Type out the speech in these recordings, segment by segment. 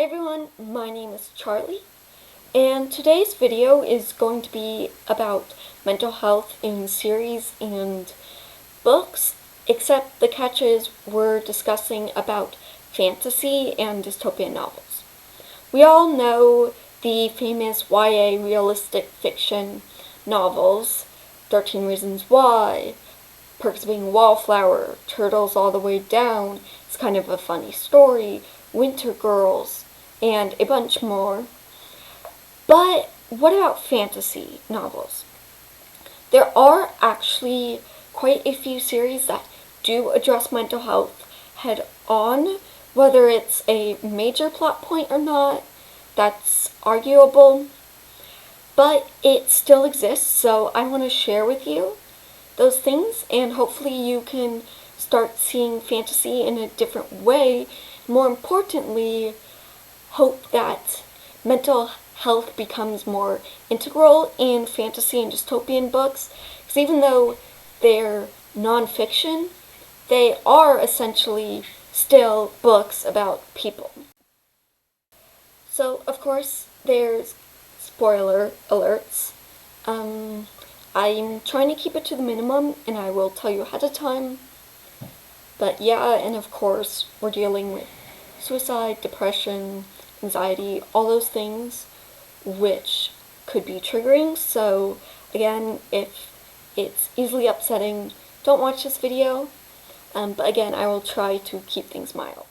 Hi everyone, my name is Charlie, and today's video is going to be about mental health in series and books, except the catch is we're discussing about fantasy and dystopian novels. We all know the famous YA realistic fiction novels, 13 Reasons Why, Perks of Being a Wallflower, Turtles All the Way Down, It's Kind of a Funny Story, Winter Girls, and a bunch more. But what about fantasy novels? There are actually quite a few series that do address mental health head on, whether it's a major plot point or not, that's arguable, but it still exists, so I want to share with you those things, and hopefully you can start seeing fantasy in a different way. More importantly, hope that mental health becomes more integral in fantasy and dystopian books, because even though they're non-fiction, they are essentially still books about people. So, of course, there's spoiler alerts. I'm trying to keep it to the minimum, and I will tell you ahead of time. But yeah, and of course, we're dealing with suicide, depression, anxiety, all those things, which could be triggering. So again, if it's easily upsetting, don't watch this video. But again, I will try to keep things mild.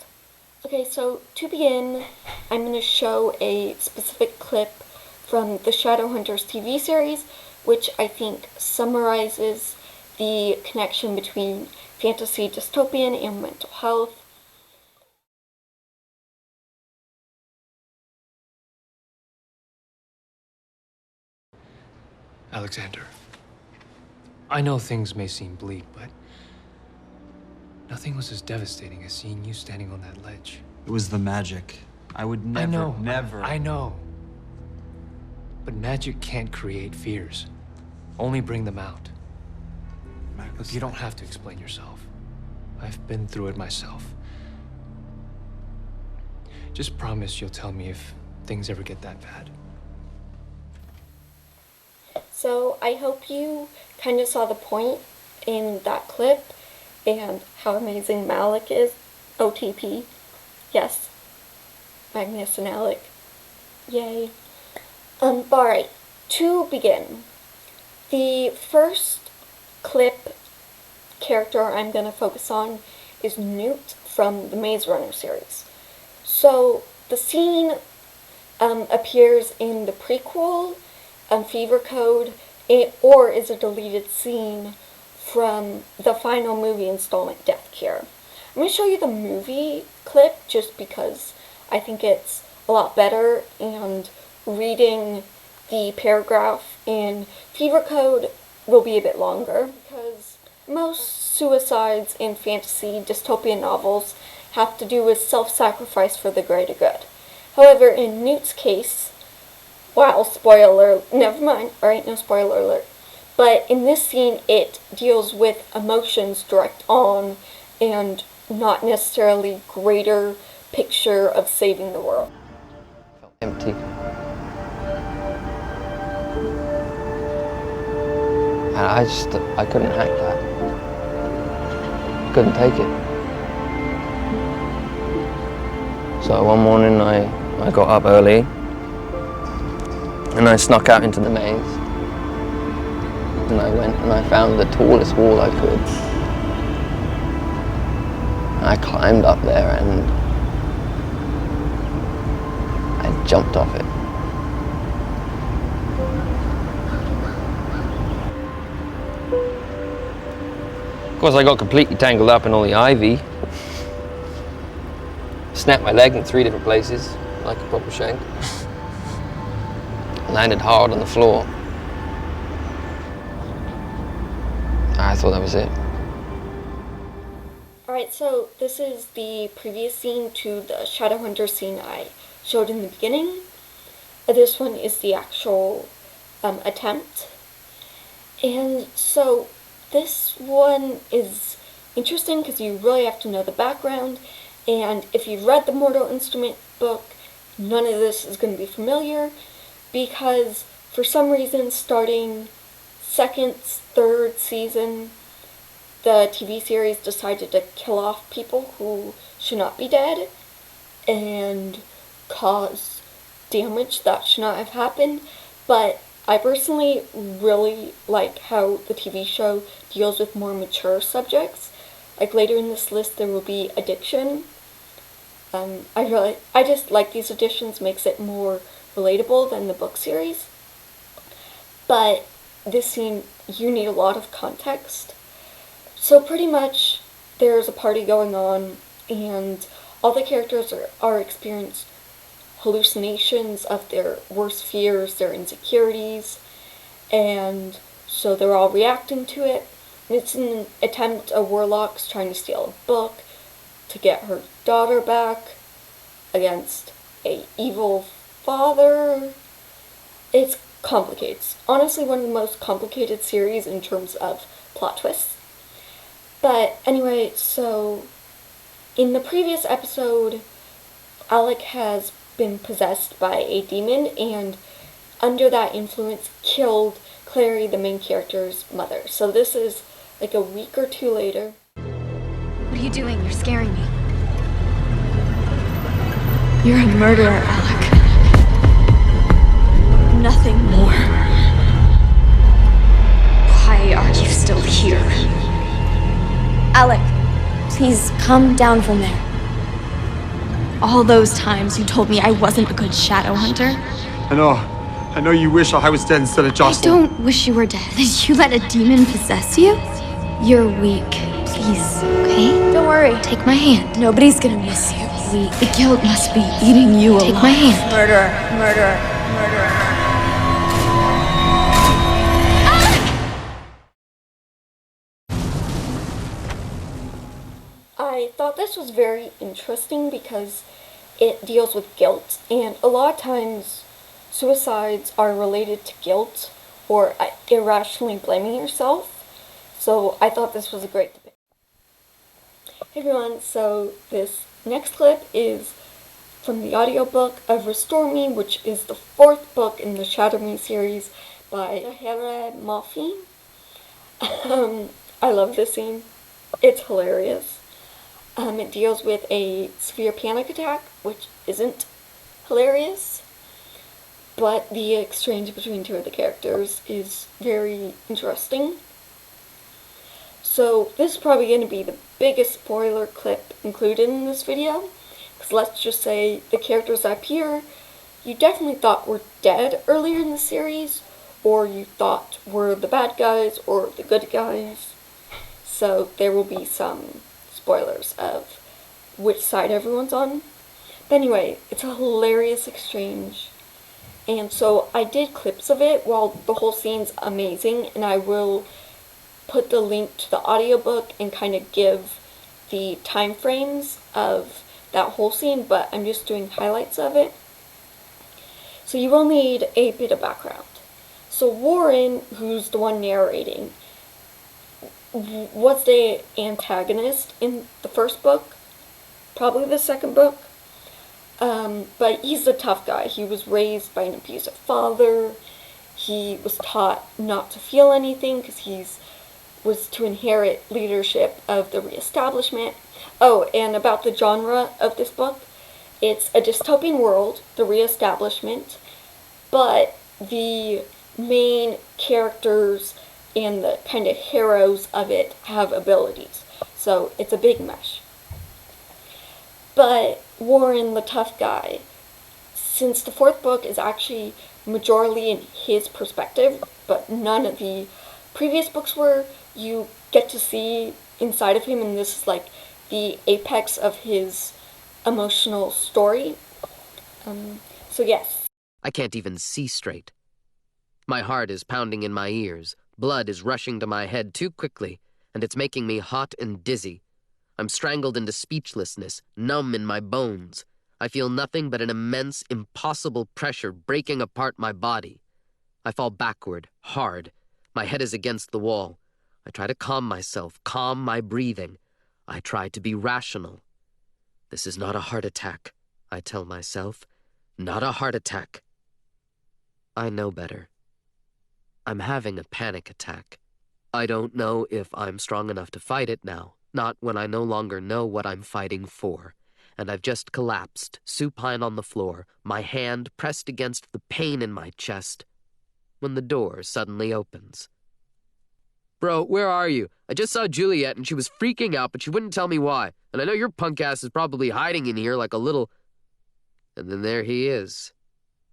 Okay, so to begin, I'm going to show a specific clip from the Shadowhunters TV series, which I think summarizes the connection between fantasy, dystopian, and mental health. Alexander, I know things may seem bleak, but nothing was as devastating as seeing you standing on that ledge. It was the magic. I would never, never. I know. But magic can't create fears. Only bring them out. Look, you don't have to explain yourself. I've been through it myself. Just promise you'll tell me if things ever get that bad. So I hope you kind of saw the point in that clip and how amazing Malik is. OTP. Yes. Magnus and Alec. Yay. Alright, to begin, the first clip character I'm going to focus on is Newt from the Maze Runner series. So, the scene appears in the prequel, Fever Code, or is a deleted scene from the final movie installment, Death Cure. I'm going to show you the movie clip just because I think it's a lot better, and reading the paragraph in Fever Code will be a bit longer, because most suicides in fantasy dystopian novels have to do with self-sacrifice for the greater good. However, in Newt's case, wow, spoiler, never mind, alright, no spoiler alert. But in this scene, it deals with emotions direct on and not necessarily greater picture of saving the world. Felt empty. And I couldn't hack that. Couldn't take it. So one morning I got up early and I snuck out into the maze. And I went and I found the tallest wall I could. And I climbed up there and I jumped off it. Of course, I got completely tangled up in all the ivy. Snapped my leg in 3 different places, like a proper shank. Landed hard on the floor. I thought that was it. Alright, so this is the previous scene to the Shadowhunter scene I showed in the beginning. This one is the actual attempt. And so this one is interesting because you really have to know the background, and if you've read the Mortal Instrument book, none of this is going to be familiar because for some reason starting second, third season, the TV series decided to kill off people who should not be dead and cause damage that should not have happened. But I personally really like how the TV show deals with more mature subjects. Like later in this list there will be addiction. I just like these additions, makes it more relatable than the book series. But this scene, you need a lot of context. So pretty much there's a party going on and all the characters are experiencing hallucinations of their worst fears, their insecurities, and so they're all reacting to it. And it's an attempt of Warlock's trying to steal a book to get her daughter back against a evil father. It's complicated. It's honestly one of the most complicated series in terms of plot twists. But anyway, so in the previous episode, Alec has been possessed by a demon and under that influence killed Clary, the main character's mother. So this is like a week or two later. What are you doing? You're scaring me. You're a murderer, Alec. Nothing more. Why are you still here? Alec, please come down from there. All those times you told me I wasn't a good shadow hunter. I know you wish I was dead instead of Jocelyn. I don't wish you were dead. Did you let a demon possess you? You're weak. Please, okay? Don't worry. Take my hand. Nobody's gonna miss you. Weak. The guilt must be eating you alive. Take my hand. Murderer, murderer, murderer. I thought this was very interesting because it deals with guilt, and a lot of times suicides are related to guilt or irrationally blaming yourself. So I thought this was a great debate. Hey everyone, so this next clip is from the audiobook of Restore Me, which is the 4th book in the Shatter Me series by Tahira Mafi. I love this scene. It's hilarious. It deals with a severe panic attack, which isn't hilarious, but the exchange between two of the characters is very interesting. So this is probably going to be the biggest spoiler clip included in this video, because let's just say the characters up here you definitely thought were dead earlier in the series, or you thought were the bad guys or the good guys. So there will be some spoilers of which side everyone's on. But anyway, it's a hilarious exchange. And so I did clips of it while the whole scene's amazing, and I will put the link to the audiobook and kind of give the time frames of that whole scene, but I'm just doing highlights of it. So you will need a bit of background. So Warren, who's the one narrating, was the antagonist in the first book, probably the second book, but he's the tough guy. He was raised by an abusive father. He was taught not to feel anything because he was to inherit leadership of the reestablishment. Oh, and about the genre of this book, it's a dystopian world, the reestablishment, but the main characters and the kind of heroes of it have abilities. So it's a big mesh. But Warren, the tough guy, since the 4th book is actually majorly in his perspective, but none of the previous books were, you get to see inside of him, and this is like the apex of his emotional story. So yes. I can't even see straight. My heart is pounding in my ears. Blood is rushing to my head too quickly, and it's making me hot and dizzy. I'm strangled into speechlessness, numb in my bones. I feel nothing but an immense, impossible pressure breaking apart my body. I fall backward, hard. My head is against the wall. I try to calm myself, calm my breathing. I try to be rational. This is not a heart attack, I tell myself. Not a heart attack. I know better. I'm having a panic attack. I don't know if I'm strong enough to fight it now, not when I no longer know what I'm fighting for. And I've just collapsed, supine on the floor, my hand pressed against the pain in my chest, when the door suddenly opens. Bro, where are you? I just saw Juliet and she was freaking out, but she wouldn't tell me why. And I know your punk ass is probably hiding in here like a little... And then there he is,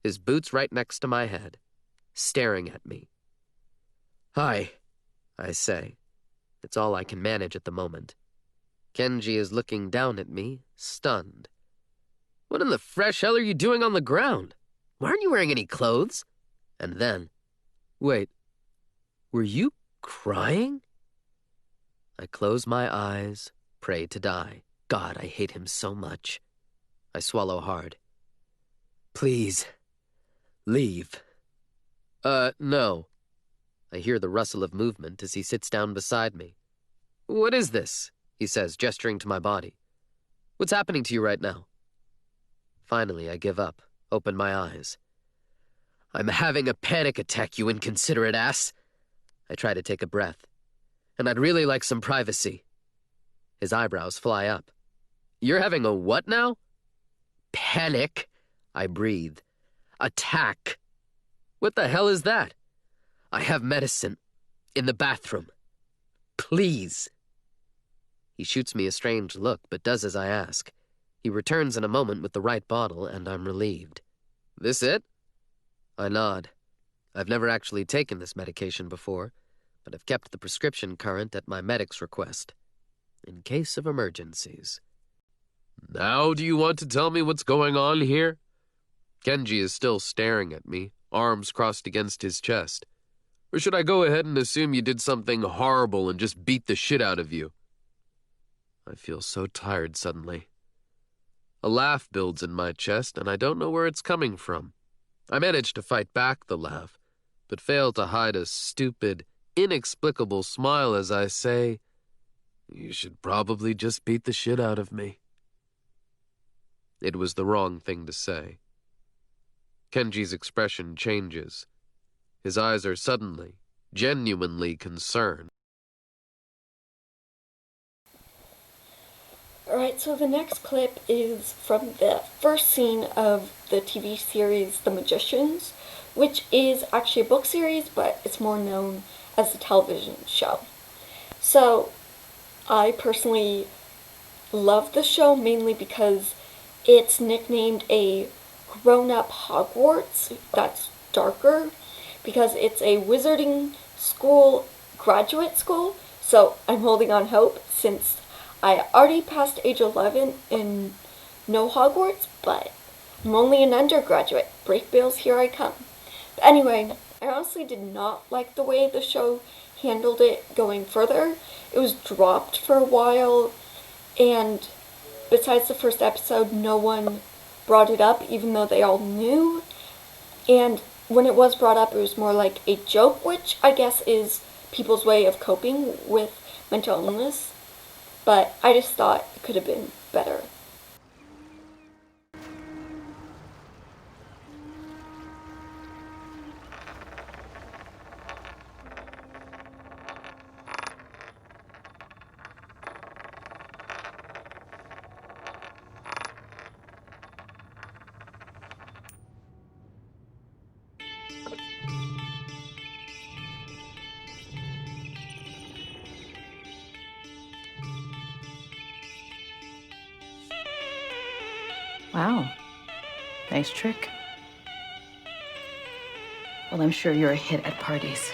his boots right next to my head, staring at me. Hi, I say. It's all I can manage at the moment. Kenji is looking down at me, stunned. What in the fresh hell are you doing on the ground? Why aren't you wearing any clothes? And then, wait, were you crying? I close my eyes, pray to die. God, I hate him so much. I swallow hard. Please, leave. No. I hear the rustle of movement as he sits down beside me. What is this? He says, gesturing to my body. What's happening to you right now? Finally, I give up, open my eyes. I'm having a panic attack, you inconsiderate ass. I try to take a breath. And I'd really like some privacy. His eyebrows fly up. You're having a what now? Panic, I breathe. Attack. What the hell is that? I have medicine. In the bathroom. Please. He shoots me a strange look, but does as I ask. He returns in a moment with the right bottle, and I'm relieved. This it? I nod. I've never actually taken this medication before, but I've kept the prescription current at my medic's request, in case of emergencies. Now do you want to tell me what's going on here? Kenji is still staring at me, arms crossed against his chest. Or should I go ahead and assume you did something horrible and just beat the shit out of you? I feel so tired suddenly. A laugh builds in my chest, and I don't know where it's coming from. I manage to fight back the laugh, but fail to hide a stupid, inexplicable smile as I say, You should probably just beat the shit out of me. It was the wrong thing to say. Kenji's expression changes. His eyes are suddenly, genuinely concerned. Alright, so the next clip is from the first scene of the TV series The Magicians, which is actually a book series, but it's more known as a television show. So, I personally love the show mainly because it's nicknamed a grown-up Hogwarts that's darker, because it's a wizarding school, graduate school, so I'm holding on hope since I already passed age 11 and know Hogwarts, but I'm only an undergraduate. Break bills, here I come. But anyway, I honestly did not like the way the show handled it going further. It was dropped for a while, and besides the first episode, no one brought it up, even though they all knew. And when it was brought up, it was more like a joke, which I guess is people's way of coping with mental illness. But I just thought it could have been better. Wow. Nice trick. Well, I'm sure you're a hit at parties.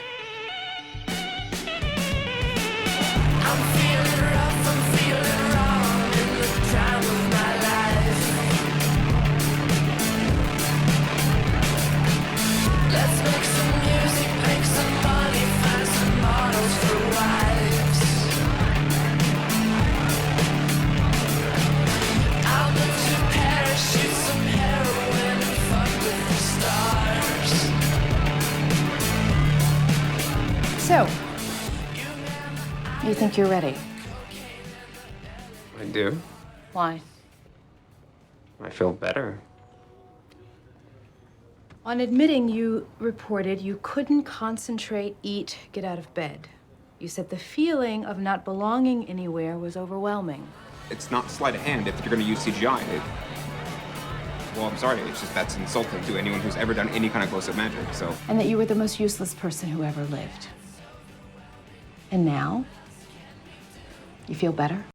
So, you think you're ready? I do. Why? I feel better. On admitting, you reported you couldn't concentrate, eat, get out of bed. You said the feeling of not belonging anywhere was overwhelming. It's not sleight of hand if you're going to use CGI. Well, I'm sorry, it's just that's insulting to anyone who's ever done any kind of close-up magic, so. And that you were the most useless person who ever lived. And now? You feel better?